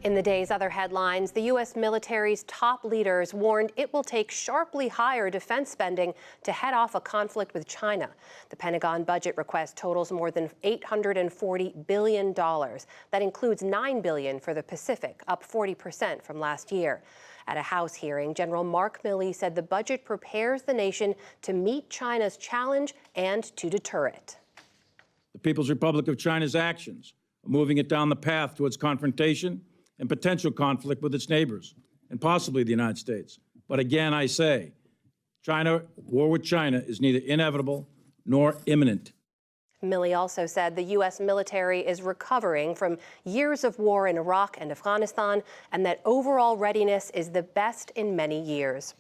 In the day's other headlines, the U.S. military's top leaders warned it will take sharply higher defense spending to head off a conflict with China. The Pentagon budget request totals more than $840 billion. That includes $9 billion for the Pacific, up 40% from last year. At a House hearing, General Mark Milley said the budget prepares the nation to meet China's challenge and to deter it. The People's Republic of China's actions are moving it down the path towards confrontation and potential conflict with its neighbors, and possibly the United States. But again, I say, war with China is neither inevitable nor imminent. Milley also said the U.S. military is recovering from years of war in Iraq and Afghanistan, and that overall readiness is the best in many years.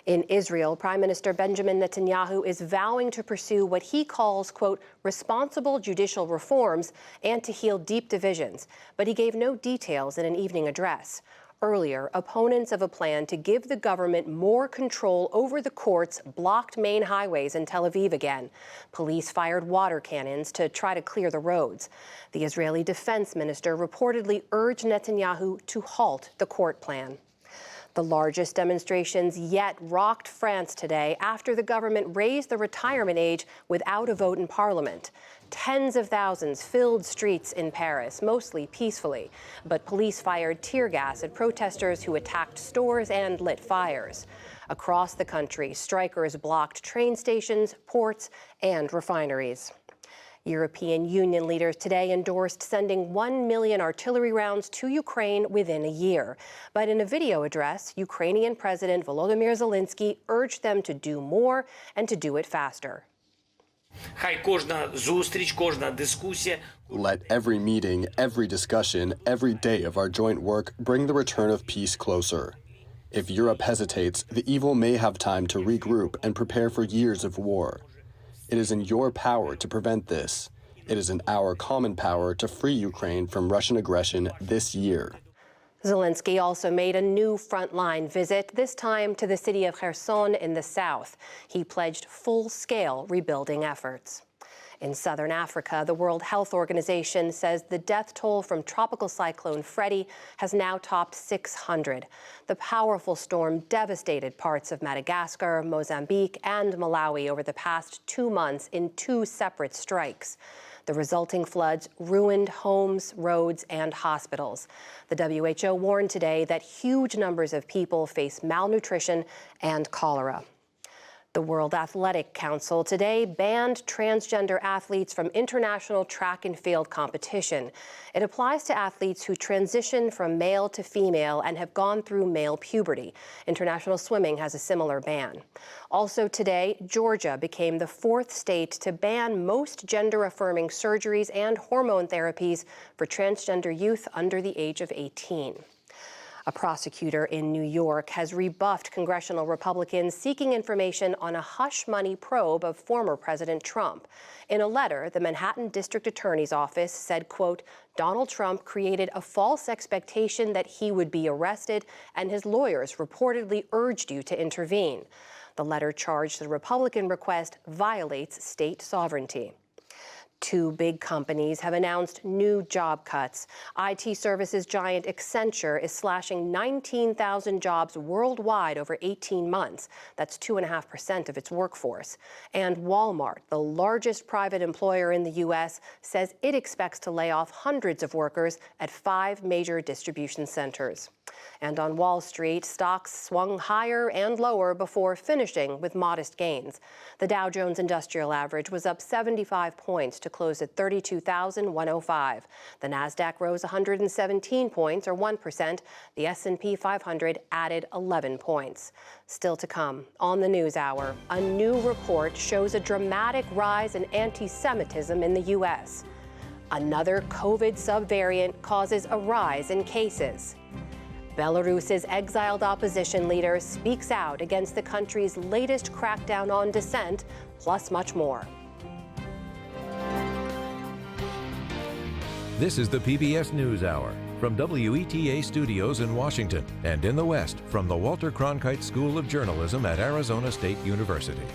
In Israel, Prime Minister Benjamin Netanyahu is vowing to pursue what he calls, quote, responsible judicial reforms and to heal deep divisions, but he gave no details in an evening address. Earlier, opponents of a plan to give the government more control over the courts blocked main highways in Tel Aviv again. Police fired water cannons to try to clear the roads. The Israeli defense minister reportedly urged Netanyahu to halt the court plan. The largest demonstrations yet rocked France today after the government raised the retirement age without a vote in parliament. Tens of thousands filled streets in Paris, mostly peacefully, but police fired tear gas at protesters who attacked stores and lit fires. Across the country, strikers blocked train stations, ports, and refineries. European Union leaders today endorsed sending 1 million artillery rounds to Ukraine within a year. But in a video address, Ukrainian President Volodymyr Zelensky urged them to do more and to do it faster. Let every meeting, every discussion, every day of our joint work bring the return of peace closer. If Europe hesitates, the evil may have time to regroup and prepare for years of war. It is in your power to prevent this. It is in our common power to free Ukraine from Russian aggression this year. Zelensky also made a new frontline visit, this time to the city of Kherson in the south. He pledged full-scale rebuilding efforts. In southern Africa, the World Health Organization says the death toll from tropical cyclone Freddy has now topped 600. The powerful storm devastated parts of Madagascar, Mozambique, and Malawi over the past 2 months in 2 separate strikes. The resulting floods ruined homes, roads, and hospitals. The WHO warned today that huge numbers of people face malnutrition and cholera. The World Athletic Council today banned transgender athletes from international track and field competition. It applies to athletes who transition from male to female and have gone through male puberty. International swimming has a similar ban. Also today, Georgia became the 4th state to ban most gender-affirming surgeries and hormone therapies for transgender youth under the age of 18. A prosecutor in New York has rebuffed congressional Republicans seeking information on a hush money probe of former President Trump. In a letter, the Manhattan District Attorney's Office said, quote, Donald Trump created a false expectation that he would be arrested, and his lawyers reportedly urged you to intervene. The letter charged the Republican request violates state sovereignty. 2 big companies have announced new job cuts. IT services giant Accenture is slashing 19,000 jobs worldwide over 18 months. That's 2.5% of its workforce. And Walmart, the largest private employer in the U.S., says it expects to lay off hundreds of workers at 5 major distribution centers. And on Wall Street, stocks swung higher and lower before finishing with modest gains. The Dow Jones Industrial Average was up 75 points to close at 32,105. The Nasdaq rose 117 points, or 1%. The S&P 500 added 11 points. Still to come on the News Hour, a new report shows a dramatic rise in anti-Semitism in the U.S. Another COVID subvariant causes a rise in cases. Belarus's exiled opposition leader speaks out against the country's latest crackdown on dissent, plus much more. This is the PBS NewsHour from WETA Studios in Washington and in the West from the Walter Cronkite School of Journalism at Arizona State University.